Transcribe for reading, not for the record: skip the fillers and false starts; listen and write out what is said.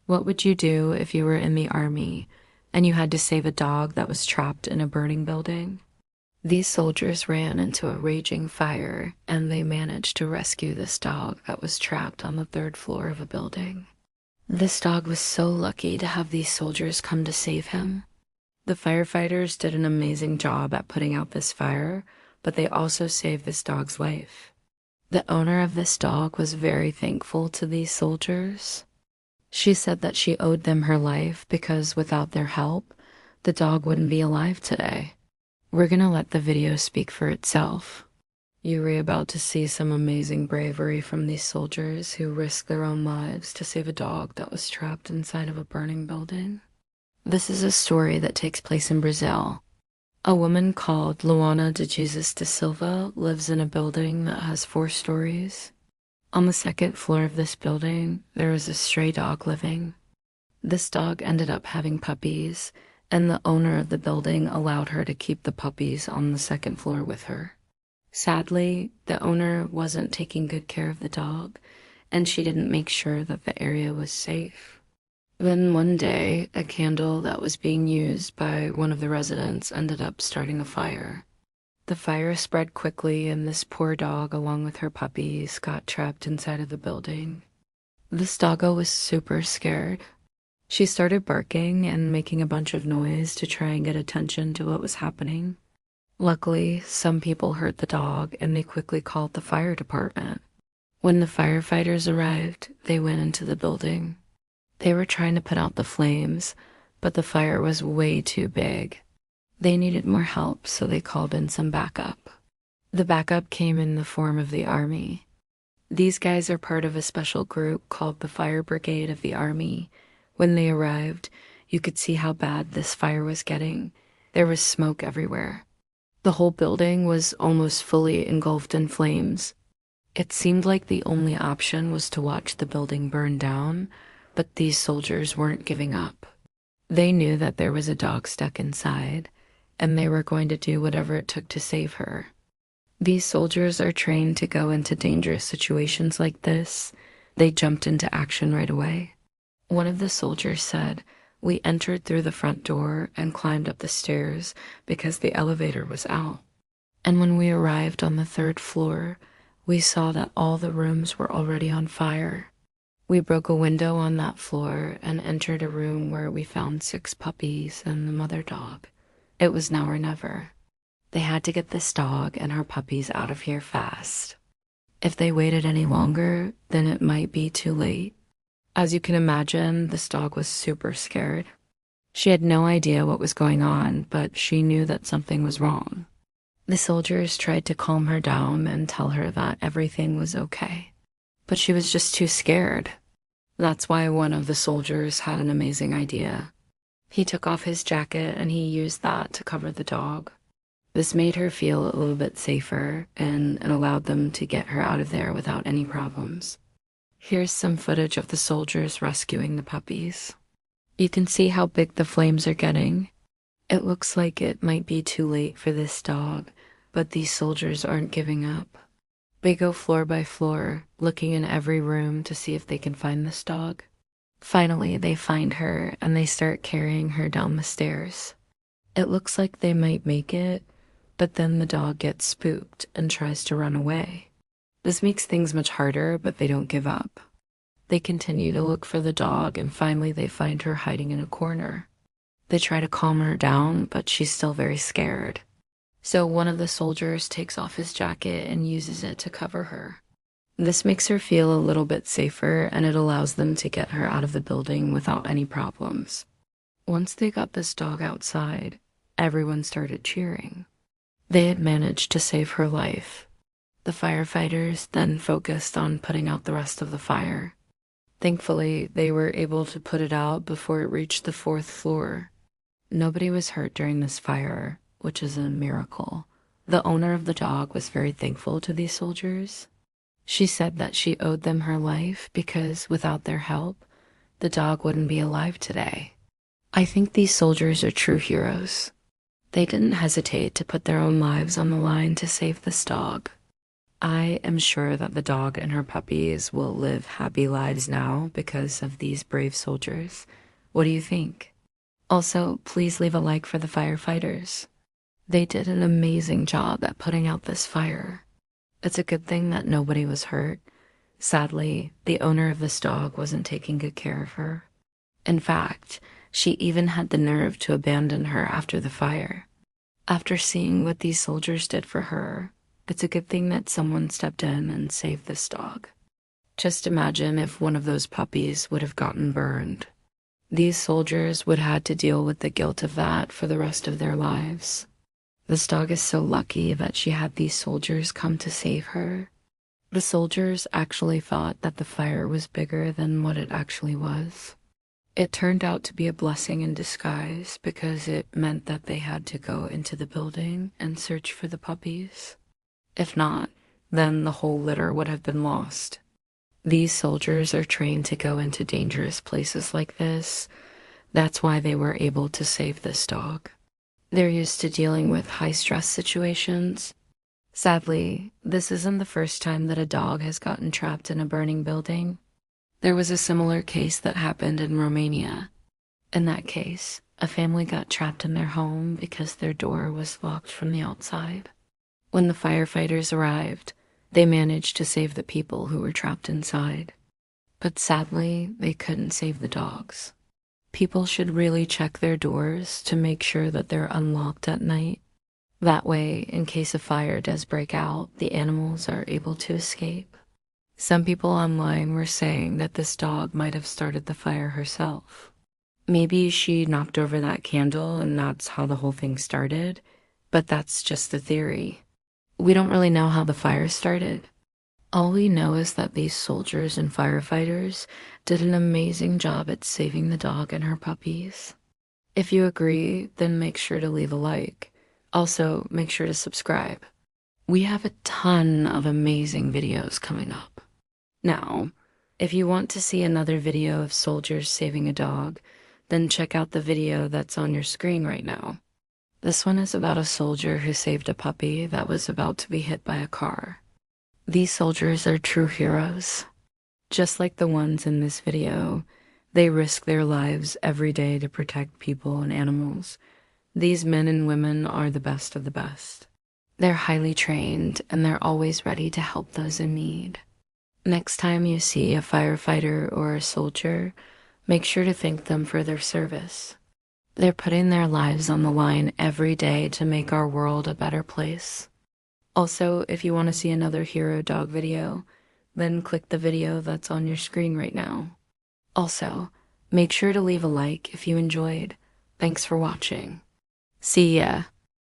What would you do if you were in the army and you had to save a dog that was trapped in a burning building? These soldiers ran into a raging fire and they managed to rescue this dog that was trapped on the third floor of a building. This dog was so lucky to have these soldiers come to save him. The firefighters did an amazing job at putting out this fire, but they also saved this dog's life. The owner of this dog was very thankful to these soldiers. She said that she owed them her life because without their help, the dog wouldn't be alive today. We're gonna let the video speak for itself. You were about to see some amazing bravery from these soldiers who risked their own lives to save a dog that was trapped inside of a burning building. This is a story that takes place in Brazil. A woman called Luana de Jesus da Silva lives in a building that has 4 stories. On the second floor of this building, there is a stray dog living. This dog ended up having puppies, and the owner of the building allowed her to keep the puppies on the second floor with her. Sadly, the owner wasn't taking good care of the dog, and she didn't make sure that the area was safe. Then one day, a candle that was being used by one of the residents ended up starting a fire. The fire spread quickly, and this poor dog, along with her puppies, got trapped inside of the building. This doggo was super scared. She started barking and making a bunch of noise to try and get attention to what was happening. Luckily, some people heard the dog and they quickly called the fire department. When the firefighters arrived, they went into the building. They were trying to put out the flames, but the fire was way too big. They needed more help, so they called in some backup. The backup came in the form of the army. These guys are part of a special group called the Fire Brigade of the Army. When they arrived, you could see how bad this fire was getting. There was smoke everywhere. The whole building was almost fully engulfed in flames. It seemed like the only option was to watch the building burn down, but these soldiers weren't giving up. They knew that there was a dog stuck inside, and they were going to do whatever it took to save her. These soldiers are trained to go into dangerous situations like this. They jumped into action right away. One of the soldiers said, "We entered through the front door and climbed up the stairs because the elevator was out. And when we arrived on the third floor, we saw that all the rooms were already on fire. We broke a window on that floor and entered a room where we found 6 puppies and the mother dog. It was now or never. They had to get this dog and her puppies out of here fast. If they waited any longer, then it might be too late." As you can imagine, this dog was super scared. She had no idea what was going on, but she knew that something was wrong. The soldiers tried to calm her down and tell her that everything was okay, but she was just too scared. That's why one of the soldiers had an amazing idea. He took off his jacket and he used that to cover the dog. This made her feel a little bit safer, and it allowed them to get her out of there without any problems. Here's some footage of the soldiers rescuing the puppies. You can see how big the flames are getting. It looks like it might be too late for this dog, but these soldiers aren't giving up. They go floor by floor, looking in every room to see if they can find this dog. Finally, they find her and they start carrying her down the stairs. It looks like they might make it, but then the dog gets spooked and tries to run away. This makes things much harder, but they don't give up. They continue to look for the dog, and finally they find her hiding in a corner. They try to calm her down, but she's still very scared. So one of the soldiers takes off his jacket and uses it to cover her. This makes her feel a little bit safer, and it allows them to get her out of the building without any problems. Once they got this dog outside, everyone started cheering. They had managed to save her life. The firefighters then focused on putting out the rest of the fire. Thankfully, they were able to put it out before it reached the 4th floor. Nobody was hurt during this fire, which is a miracle. The owner of the dog was very thankful to these soldiers. She said that she owed them her life because without their help, the dog wouldn't be alive today. I think these soldiers are true heroes. They didn't hesitate to put their own lives on the line to save this dog. I am sure that the dog and her puppies will live happy lives now because of these brave soldiers. What do you think? Also, please leave a like for the firefighters. They did an amazing job at putting out this fire. It's a good thing that nobody was hurt. Sadly, the owner of this dog wasn't taking good care of her. In fact, she even had the nerve to abandon her after the fire. After seeing what these soldiers did for her, it's a good thing that someone stepped in and saved this dog. Just imagine if one of those puppies would have gotten burned. These soldiers would have had to deal with the guilt of that for the rest of their lives. This dog is so lucky that she had these soldiers come to save her. The soldiers actually thought that the fire was bigger than what it actually was. It turned out to be a blessing in disguise because it meant that they had to go into the building and search for the puppies. If not, then the whole litter would have been lost. These soldiers are trained to go into dangerous places like this. That's why they were able to save this dog. They're used to dealing with high-stress situations. Sadly, this isn't the first time that a dog has gotten trapped in a burning building. There was a similar case that happened in Romania. In that case, a family got trapped in their home because their door was locked from the outside. When the firefighters arrived, they managed to save the people who were trapped inside. But sadly, they couldn't save the dogs. People should really check their doors to make sure that they're unlocked at night. That way, in case a fire does break out, the animals are able to escape. Some people online were saying that this dog might have started the fire herself. Maybe she knocked over that candle and that's how the whole thing started, but that's just the theory. We don't really know how the fire started. All we know is that these soldiers and firefighters did an amazing job at saving the dog and her puppies. If you agree, then make sure to leave a like. Also, make sure to subscribe. We have a ton of amazing videos coming up. Now, if you want to see another video of soldiers saving a dog, then check out the video that's on your screen right now. This one is about a soldier who saved a puppy that was about to be hit by a car. These soldiers are true heroes. Just like the ones in this video, they risk their lives every day to protect people and animals. These men and women are the best of the best. They're highly trained and they're always ready to help those in need. Next time you see a firefighter or a soldier, make sure to thank them for their service. They're putting their lives on the line every day to make our world a better place. Also, if you want to see another hero dog video, then click the video that's on your screen right now. Also, make sure to leave a like if you enjoyed. Thanks for watching. See ya.